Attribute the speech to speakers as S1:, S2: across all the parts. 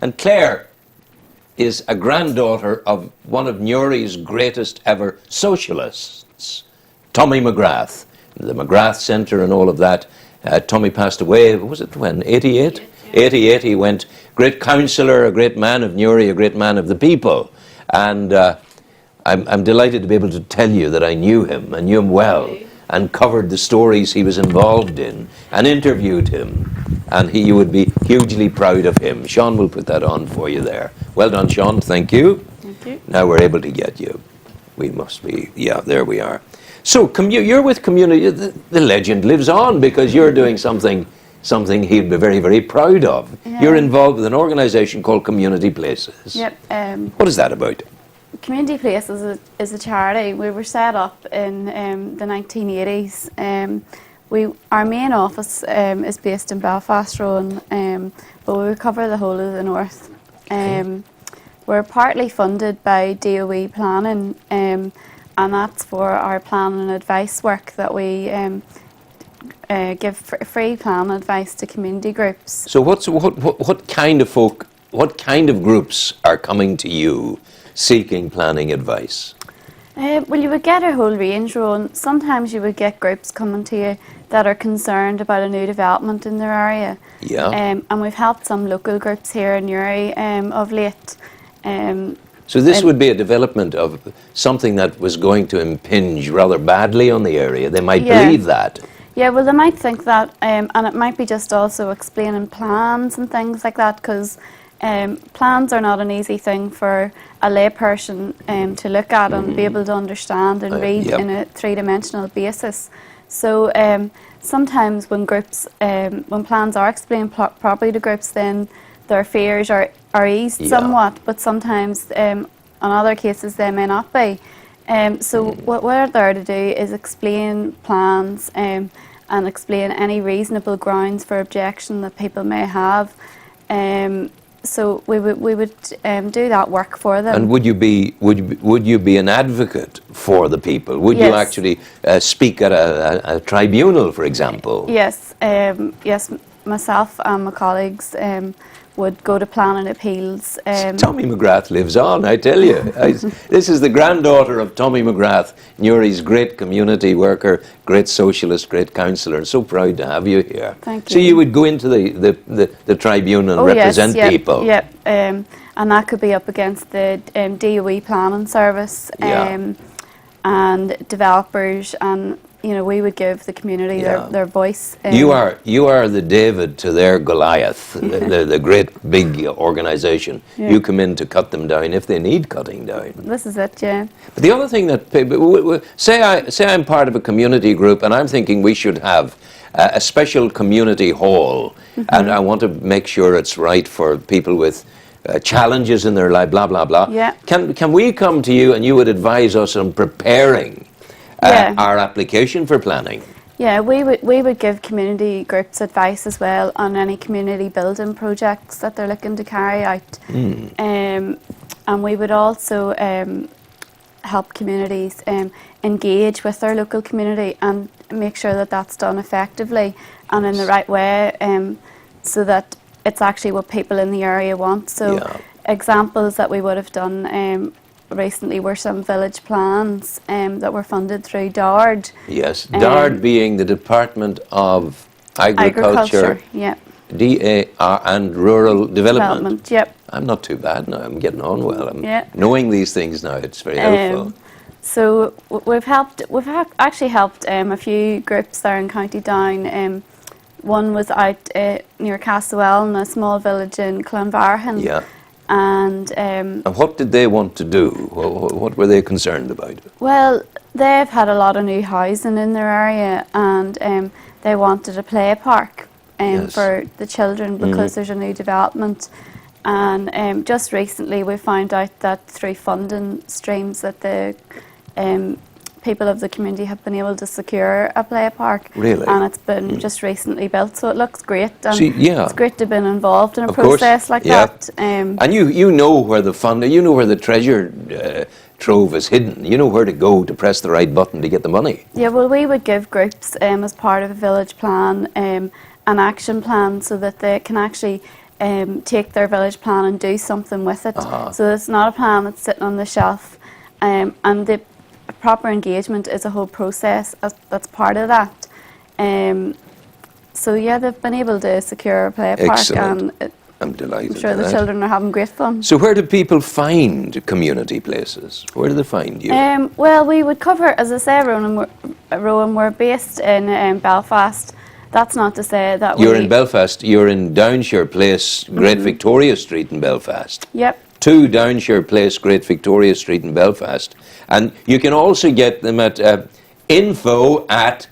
S1: And Claire is a granddaughter of one of Newry's greatest ever socialists, Tommy McGrath. The McGrath Centre and all of that. Tommy passed away, was it when, 88? 88 he went, great councillor, a great man of Newry, a great man of the people. And I'm delighted to be able to tell you that I knew him well, and covered the stories he was involved in, and interviewed him. And you would be hugely proud of him. Sean will put that on for you there. Well done, Sean, thank you.
S2: Thank you.
S1: Now we're able to get you. We must be, yeah, there we are. So you're with community, the legend lives on because you're doing something he'd be very, very proud of. Yeah. You're involved with an organisation called Community Places.
S2: Yep.
S1: What is that about?
S2: Community Places is a charity. We were set up in the 1980s. Our main office is based in Belfast Road, but we cover the whole of the north. We're partly funded by DOE planning, and that's for our plan and advice work that we give free plan advice to community groups.
S1: So what kind of folk, what kind of groups are coming to you seeking planning advice?
S2: Well, you would get a whole range, Ron. Sometimes you would get groups coming to you that are concerned about a new development in their area.
S1: Yeah.
S2: And we've helped some local groups here in Newry of late.
S1: So this would be a development of something that was going to impinge rather badly on the area. They might believe that.
S2: Yeah, well, they might think that, and it might be just also explaining plans and things like that, because plans are not an easy thing for a layperson to look at and be able to understand and read in a three-dimensional basis. So sometimes when groups, when plans are explained properly to groups, then their fears are eased somewhat, but sometimes on other cases they may not be. So what we're there to do is explain plans and explain any reasonable grounds for objection that people may have. So we would do that work for them.
S1: And would you be an advocate for the people? Would you actually speak at a tribunal, for example?
S2: Yes, yes. Myself and my colleagues would go to planning appeals.
S1: Tommy McGrath lives on, I tell you. This is the granddaughter of Tommy McGrath, Newry's great community worker, great socialist, great councillor. So proud to have you here.
S2: Thank you.
S1: So you would go into the tribunal and represent people?
S2: Yep, and that could be up against the DOE planning service and developers, and we would give the community their voice.
S1: You are the David to their Goliath, the great big organisation. Yeah. You come in to cut them down if they need cutting down.
S2: This is it, yeah.
S1: But the other thing that say I'm part of a community group and I'm thinking we should have a special community hall, and I want to make sure it's right for people with challenges in their life, blah blah blah.
S2: Yeah.
S1: Can we come to you and you would advise us on preparing our application for planning?
S2: Yeah, we would give community groups advice as well on any community building projects that they're looking to carry out. And we would also help communities engage with their local community and make sure that that's done effectively and in the right way, so that it's actually what people in the area want. So examples that we would have done recently were some village plans that were funded through DARD.
S1: Yes, DARD being the Department of Agriculture, DAR, and Rural Development.
S2: Yep.
S1: I'm not too bad now, I'm getting on well. I'm knowing these things now, it's very helpful.
S2: So we've actually helped a few groups there in County Down. One was out near Castlewell in a small village in Clonvarhan. Yeah. And
S1: what did they want to do? What were they concerned about?
S2: Well, they've had a lot of new housing in their area, and they wanted a play park for the children because there's a new development. And just recently we found out that through funding streams that the people of the community have been able to secure a play park.
S1: Really?
S2: And it's been just recently built, so it looks great. And it's great to have been involved in a process like that.
S1: And you know where the where the treasure trove is hidden. You know where to go to press the right button to get the money.
S2: Yeah, well, we would give groups as part of a village plan an action plan so that they can actually take their village plan and do something with it. So it's not a plan that's sitting on the shelf. And the proper engagement is a whole process that's part of that. So yeah, they've been able to secure a play park.
S1: Excellent.
S2: And
S1: I'm delighted.
S2: I'm sure the children are having great fun.
S1: So where do people find community places? Where do they find you?
S2: Well, we would cover, as I say, Rowan, we're based in Belfast. That's not to say that
S1: You're in Belfast. You're in Downshire Place, Great Victoria Street in Belfast.
S2: Yep.
S1: 2 Downshire Place, Great Victoria Street in Belfast. And you can also get them at info at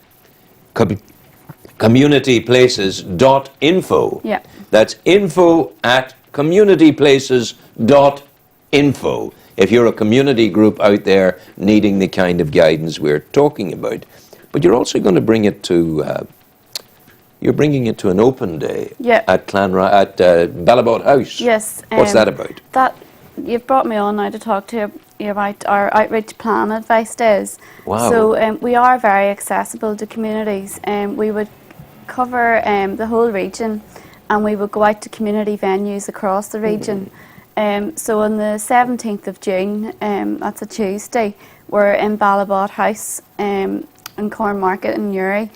S1: communityplaces.info.
S2: Yeah.
S1: That's info at communityplaces.info. If you're a community group out there needing the kind of guidance we're talking about. But you're also going to bring it to, you're bringing it to an open day at Ballabot House.
S2: Yes.
S1: What's that about?
S2: You've brought me on now to talk to you about our outreach plan advice days.
S1: Wow.
S2: So we are very accessible to communities. We would cover the whole region, and we would go out to community venues across the region. So on the 17th of June, that's a Tuesday, we're in Ballabot House in Cornmarket in Newry,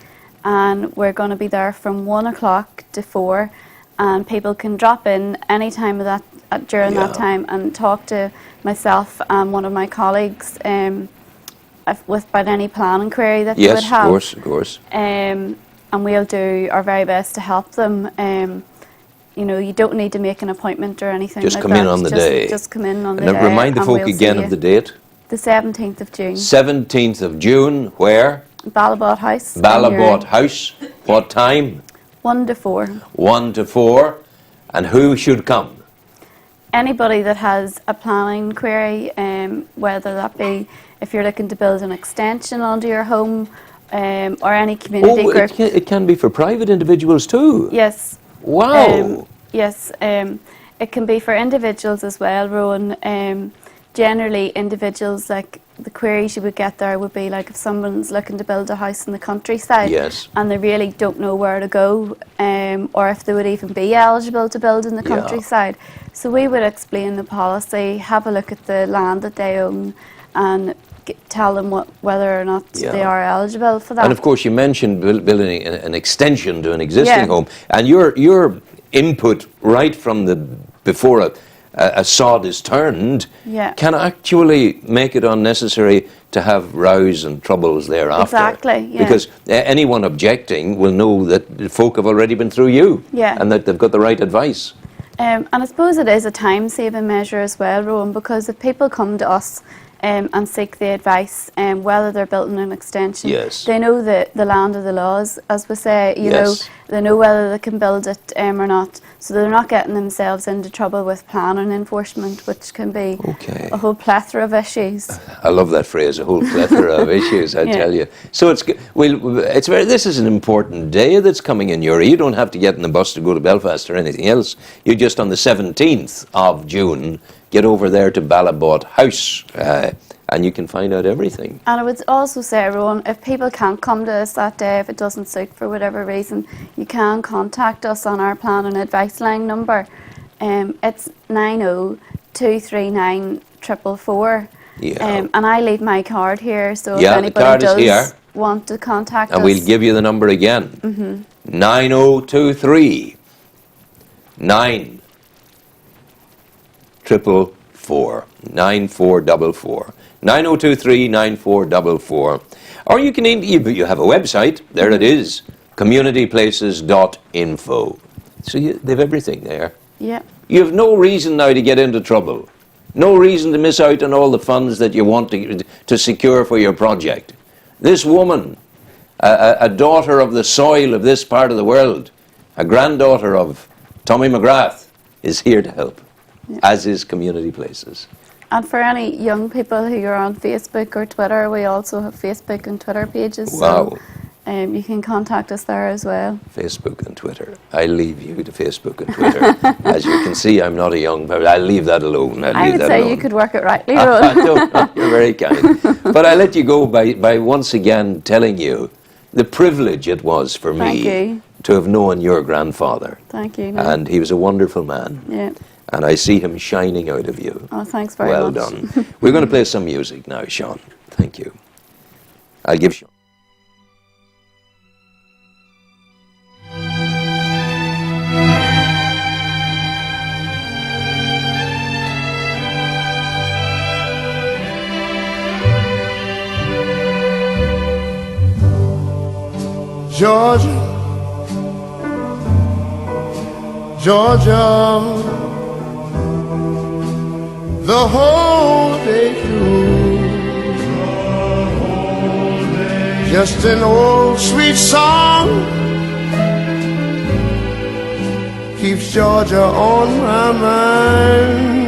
S2: and we're going to be there from 1 o'clock to 4, and people can drop in any time of that during that time and talk to myself and one of my colleagues with about any planning query that they would have.
S1: Yes, of course.
S2: And we'll do our very best to help them. You know, you don't need to make an appointment or anything
S1: Just
S2: like
S1: come
S2: that.
S1: in on the day.
S2: Just come in on the
S1: and
S2: day.
S1: Remind the folk
S2: we'll
S1: again of the date.
S2: The 17th of June.
S1: 17th of June, where?
S2: Ballabot House.
S1: Ballabot House. What time?
S2: 1 to 4.
S1: 1 to 4. And who should come?
S2: Anybody that has a planning query, whether that be if you're looking to build an extension onto your home, or any community group.
S1: It can be for private individuals too.
S2: Yes.
S1: Wow.
S2: Yes, it can be for individuals as well, Rowan. Generally, individuals, like the queries you would get there would be like if someone's looking to build a house in the countryside, and they really don't know where to go, or if they would even be eligible to build in the countryside. So we would explain the policy, have a look at the land that they own, and tell them whether or not they are eligible for that.
S1: And of course, you mentioned building an extension to an existing home, and your input right from before a sod is turned can actually make it unnecessary to have rows and troubles thereafter.
S2: Exactly, yeah.
S1: Because anyone objecting will know that the folk have already been through you, and that they've got the right advice.
S2: And I suppose it is a time-saving measure as well, Rowan, because if people come to us and seek the advice, whether they're building an extension, they know the land of the laws, as we say. You know, they know whether they can build it or not, so they're not getting themselves into trouble with planning enforcement, which can be a whole plethora of issues.
S1: I love that phrase, a whole plethora of issues, I tell you. So this is an important day that's coming in Newry. You don't have to get in the bus to go to Belfast or anything else. You just on the 17th of June get over there to Ballabot House, and you can find out everything. And
S2: I would also say, Rowan, if people can't come to us that day, if it doesn't suit for whatever reason, you can contact us on our plan and advice line number. It's 90-239 444. And I leave my card here, so if anybody does want to contact us.
S1: And we'll give you the number again. 9023 9444 9023 9444. Or you can you have a website. There it is, communityplaces.info. So they've everything there.
S2: Yeah.
S1: You have no reason now to get into trouble. No reason to miss out on all the funds that you want to secure for your project. This woman, a daughter of the soil of this part of the world, a granddaughter of Tommy McGrath, is here to help. As is Community Places.
S2: And for any young people who are on Facebook or Twitter, we also have Facebook and Twitter pages.
S1: Wow.
S2: So you can contact us there as well.
S1: Facebook and Twitter. I leave you to Facebook and Twitter. As you can see, I'm not a young person. I'll leave that alone.
S2: I would say you could work it rightly, Rowan.
S1: You're very kind. But I let you go by once again telling you the privilege it was for me to have known your grandfather.
S2: Thank you. No.
S1: And he was a wonderful man.
S2: Yeah.
S1: And I see him shining out of you.
S2: Oh, thanks very
S1: well
S2: much.
S1: done. We're going to play some music now, Sean. Thank you. I'll give Sean.
S3: Georgia, Georgia, the whole day through, just an old sweet song keeps Georgia on my mind.